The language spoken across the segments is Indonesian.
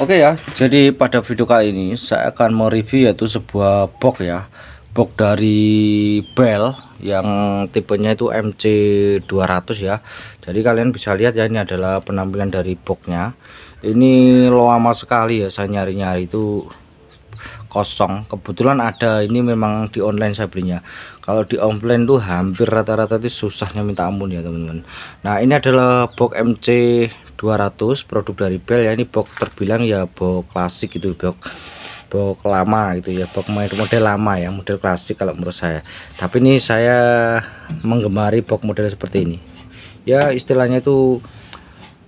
Oke ya, jadi pada video kali ini saya akan mereview yaitu sebuah box ya, box dari Bell yang tipenya itu MC200 ya. Jadi kalian bisa lihat ya, ini adalah penampilan dari boxnya. Ini lama sekali ya saya nyari-nyari itu kosong, kebetulan ada. Ini memang di online saya belinya. Kalau di offline tuh hampir rata-rata itu susahnya minta ampun ya teman-teman. Nah, ini adalah box MC200 produk dari Bell ya. Ini box terbilang ya box klasik itu, box lama gitu ya, box model lama ya, model klasik kalau menurut saya. Tapi ini saya menggemari box model seperti ini ya, istilahnya itu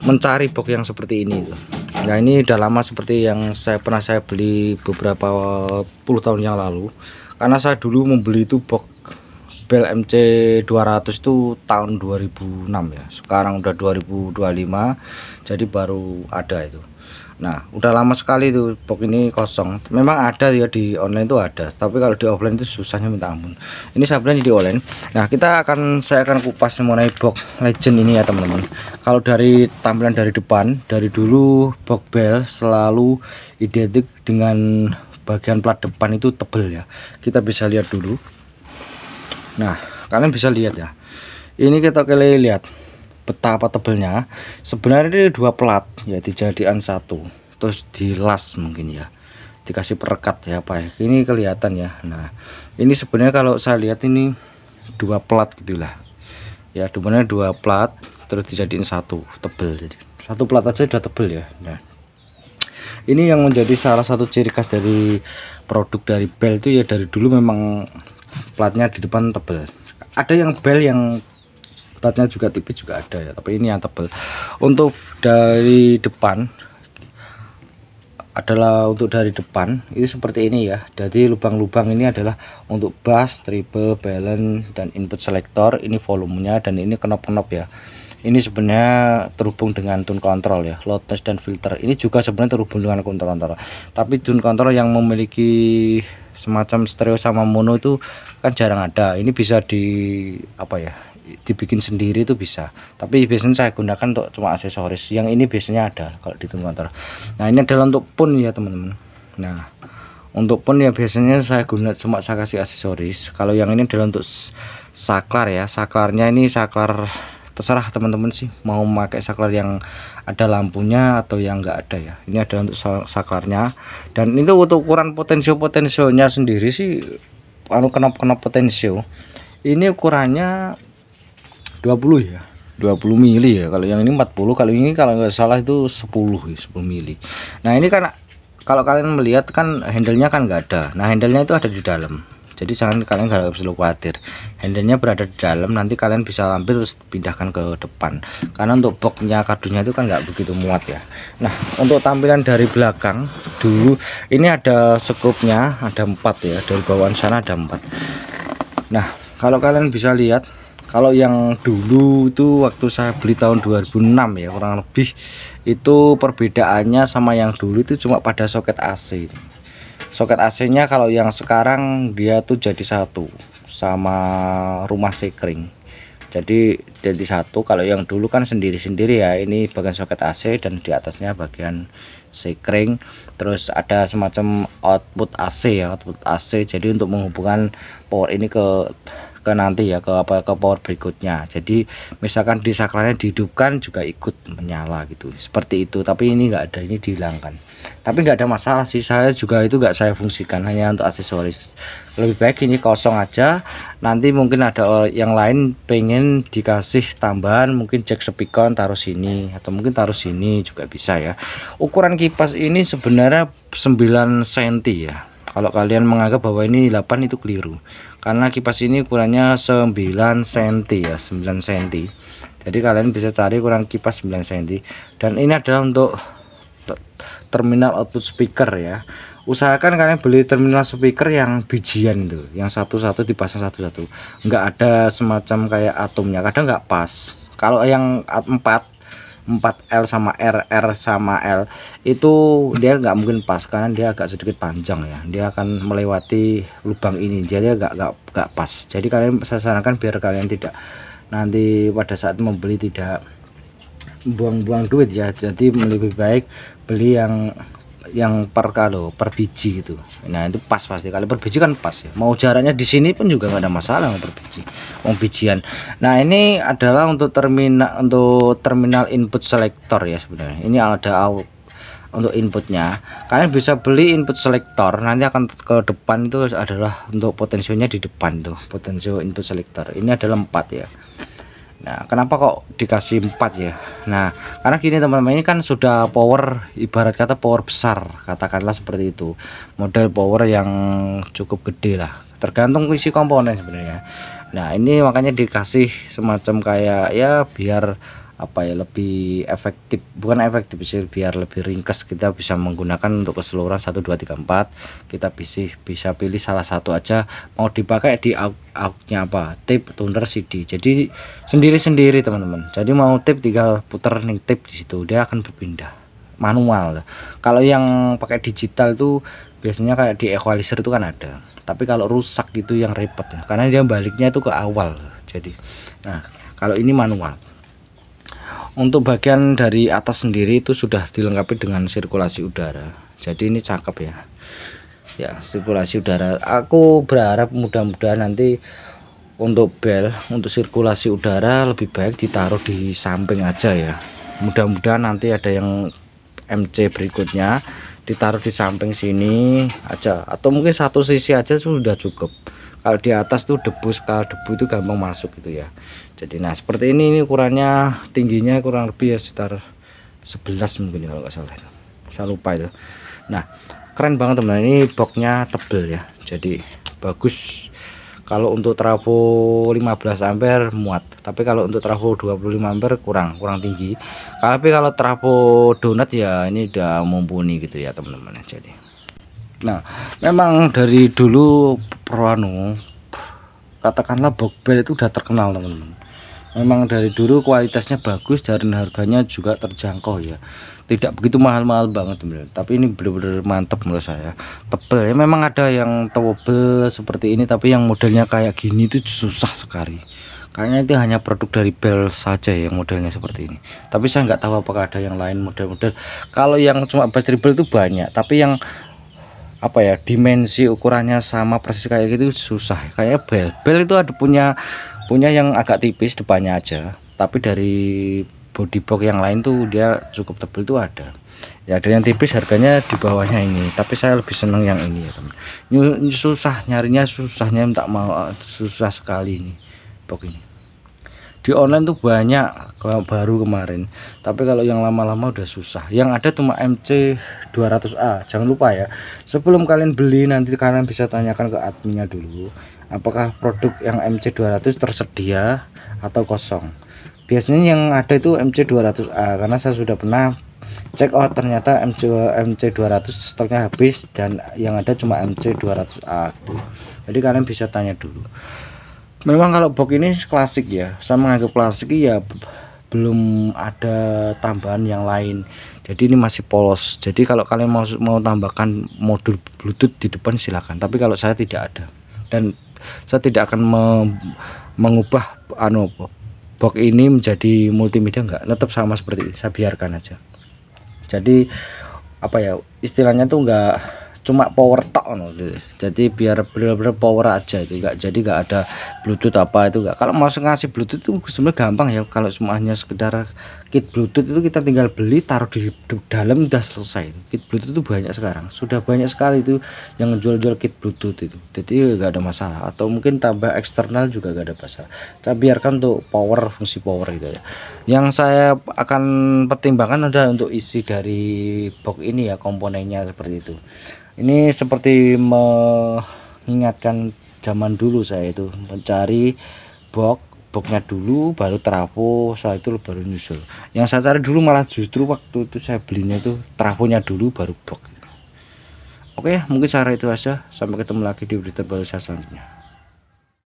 mencari box yang seperti ini itu. Nah, ini udah lama seperti yang pernah saya beli beberapa puluh tahun yang lalu, karena saya dulu membeli itu box Bell MC200 itu tahun 2006 ya. Sekarang udah 2025, jadi baru ada itu. Nah, udah lama sekali itu box ini kosong. Memang ada ya di online tuh ada, tapi kalau di offline itu susahnya minta ampun. Ini saya beli di online. Nah, saya akan kupas mengenai box legend ini ya teman-teman. Kalau dari tampilan dari depan, dari dulu box Bell selalu identik dengan bagian plat depan itu tebel ya. Kita bisa lihat dulu. Nah, kalian bisa lihat ya. Ini kita lihat betapa tebelnya. Sebenarnya ini dua plat ya, dijadikan satu, terus dilas mungkin ya, dikasih perekat ya apa ya, ini kelihatan ya. Nah, ini sebenarnya kalau saya lihat ini dua plat gitulah ya, sebenarnya dua plat terus dijadiin satu, tebel. Jadi satu plat aja udah tebel ya. Nah, ini yang menjadi salah satu ciri khas dari produk dari Bell itu ya, dari dulu memang platnya di depan tebel. Ada yang Bell yang platnya juga tipis juga ada ya, tapi ini yang tebal. Untuk dari depan adalah, untuk dari depan ini seperti ini ya. Jadi lubang-lubang ini adalah untuk bass, treble, balance, dan input selector. Ini volumenya, dan ini knop-knop ya. Ini sebenarnya terhubung dengan tune control ya, loudness dan filter. Ini juga sebenarnya terhubung dengan tune control. Tapi tune control yang memiliki semacam stereo sama mono itu kan jarang ada. Ini bisa dibikin sendiri itu bisa, tapi biasanya saya gunakan untuk cuma aksesoris. Yang ini biasanya ada kalau di tune control. Nah, ini adalah untuk pun ya teman-teman. Nah, untuk pun ya biasanya saya kasih aksesoris. Kalau yang ini adalah untuk saklar ya. Saklarnya ini saklar terserah teman-teman sih, mau memakai saklar yang ada lampunya atau yang enggak ada ya. Ini adalah untuk saklarnya, dan itu untuk ukuran potensionya sendiri sih, knop potensio ini ukurannya 20 ya, 20 mili ya. Kalau yang ini 40, kalau ini kalau nggak salah itu 10 ya, 10 mili. Nah, ini kan kalau kalian melihat kan handle-nya kan nggak ada. Nah, handle-nya itu ada di dalam, jadi kalian nggak perlu khawatir, handle-nya berada di dalam. Nanti kalian bisa ambil terus pindahkan ke depan, karena untuk boxnya kardunya itu kan nggak begitu muat ya. Nah, untuk tampilan dari belakang dulu, ini ada sekupnya, ada 4 ya, dari bawaan sana ada 4. Nah, kalau kalian bisa lihat, kalau yang dulu itu waktu saya beli tahun 2006 ya, kurang lebih itu perbedaannya sama yang dulu itu cuma pada soket AC. Soket AC-nya kalau yang sekarang dia tuh jadi satu sama rumah sekring. Jadi satu. Kalau yang dulu kan sendiri-sendiri ya. Ini bagian soket AC dan di atasnya bagian sekring. Terus ada semacam output AC ya, output AC. Jadi untuk menghubungkan power ini ke nanti ya, ke power berikutnya. Jadi misalkan di saklarnya dihidupkan juga ikut menyala gitu, seperti itu. Tapi ini enggak ada, ini dihilangkan. Tapi nggak ada masalah sih, saya juga itu nggak saya fungsikan, hanya untuk aksesoris. Lebih baik ini kosong aja. Nanti mungkin ada yang lain pengen dikasih tambahan, mungkin jack speaker taruh sini, atau mungkin taruh sini juga bisa ya. Ukuran kipas ini sebenarnya 9 cm ya. Kalau kalian menganggap bahwa ini 8 itu keliru, karena kipas ini ukurannya 9 cm ya, 9 cm. Jadi kalian bisa cari ukuran kipas 9 cm. Dan ini adalah untuk terminal output speaker ya. Usahakan kalian beli terminal speaker yang bijian tuh, yang satu-satu dipasang satu-satu, nggak ada semacam kayak atomnya, kadang nggak pas. Kalau yang 4L sama R sama L itu dia nggak mungkin pas, karena dia agak sedikit panjang ya, dia akan melewati lubang ini, jadi nggak pas. Jadi kalian, saya sarankan biar kalian tidak nanti pada saat membeli tidak buang-buang duit ya. Jadi lebih baik beli yang yang per biji gitu. Nah itu pas pasti, kalau per biji kan pas ya, mau jaraknya di sini pun juga nggak ada masalah per biji, bijian. Nah ini adalah untuk terminal input selector ya sebenarnya. Ini ada untuk inputnya, kalian bisa beli input selector, nanti akan ke depan itu adalah untuk potensionya di depan tuh, potensio input selector ini adalah 4 ya. Nah kenapa kok dikasih 4 ya? Nah karena gini teman-teman, ini kan sudah power, ibarat kata power besar, katakanlah seperti itu, model power yang cukup gede lah, tergantung isi komponen sebenarnya. Nah ini makanya dikasih semacam kayak ya biar apa ya, lebih efektif, bukan efektif sih, biar lebih ringkas, kita bisa menggunakan untuk keseluruhan 1 2 3 4. Kita bisa pilih salah satu aja mau dipakai di outnya apa, tape, tuner, CD. Jadi sendiri-sendiri teman-teman. Jadi mau tape tinggal puter nih tape di situ, dia akan berpindah manual. Kalau yang pakai digital tuh biasanya kayak di equalizer itu kan ada, tapi kalau rusak itu yang repot ya, karena dia baliknya itu ke awal. Jadi nah kalau ini manual. Untuk bagian dari atas sendiri itu sudah dilengkapi dengan sirkulasi udara, jadi ini cakep ya. Ya sirkulasi udara, aku berharap mudah-mudahan nanti untuk bel, untuk sirkulasi udara lebih baik ditaruh di samping aja ya. Mudah-mudahan nanti ada yang MC berikutnya ditaruh di samping sini aja, atau mungkin satu sisi aja sudah cukup. Kalau di atas tuh debu, sekali debu itu gampang masuk gitu ya. Jadi nah seperti ini ukurannya, tingginya kurang lebih ya sekitar 11 mungkin ya, kalau nggak salah itu, saya lupa itu. Nah keren banget teman, ini boxnya tebel ya, jadi bagus. Kalau untuk trafo 15 ampere muat, tapi kalau untuk trafo 25 ampere kurang tinggi. Tapi kalau trafo donat ya ini udah mumpuni gitu ya teman-teman. Jadi nah memang dari dulu katakanlah box bel itu udah terkenal teman-teman. Memang dari dulu kualitasnya bagus dan harganya juga terjangkau ya, tidak begitu mahal-mahal banget teman-teman. Tapi ini bener-bener mantap menurut saya, tebel ya. Memang ada yang tebel seperti ini, tapi yang modelnya kayak gini itu susah sekali. Kayaknya itu hanya produk dari bel saja yang modelnya seperti ini, tapi saya nggak tahu apakah ada yang lain model-model. Kalau yang cuma bass treble itu banyak, tapi yang apa ya, dimensi ukurannya sama persis kayak gitu susah. Kayak bel itu ada punya yang agak tipis depannya aja, tapi dari body box yang lain tuh dia cukup tebel tuh ada ya. Ada yang tipis, harganya di bawahnya ini, tapi saya lebih seneng yang ini ya teman. Ini susah nyarinya, susahnya tak mau, susah sekali ini box ini. Di online tuh banyak kalau baru kemarin, tapi kalau yang lama-lama udah susah. Yang ada cuma MC 200A. Jangan lupa ya, sebelum kalian beli nanti kalian bisa tanyakan ke adminnya dulu, apakah produk yang MC 200 tersedia atau kosong. Biasanya yang ada itu MC 200A, karena saya sudah pernah cek, oh ternyata MC 200 stoknya habis dan yang ada cuma MC 200A gitu. Jadi kalian bisa tanya dulu. Memang kalau box ini klasik ya, saya menganggap klasik ya, belum ada tambahan yang lain, jadi ini masih polos. Jadi kalau kalian mau tambahkan modul Bluetooth di depan silakan, tapi kalau saya tidak ada, dan saya tidak akan mengubah box ini menjadi multimedia, enggak, tetap sama seperti ini, saya biarkan aja. Jadi apa ya istilahnya tuh enggak cuma power tok jadi biar bener-bener power aja itu, enggak, jadi enggak ada Bluetooth apa itu enggak. Kalau mau ngasih Bluetooth itu sebenarnya gampang ya, kalau semuanya sekedar kit Bluetooth itu kita tinggal beli, taruh di dalam, udah selesai. Kit Bluetooth itu banyak sekarang, sudah banyak sekali itu yang jual kit Bluetooth itu, jadi enggak ada masalah. Atau mungkin tambah eksternal juga enggak ada masalah, kita biarkan untuk power, fungsi power gitu ya. Yang saya akan pertimbangkan adalah untuk isi dari box ini ya, komponennya seperti itu. Ini seperti mengingatkan zaman dulu saya itu mencari boxnya dulu, baru trafo, setelah itu baru nyusul. Yang saya cari dulu malah justru waktu itu saya belinya itu trafonya dulu baru box. Oke, mungkin cara itu aja. Sampai ketemu lagi di berita baru saya selanjutnya.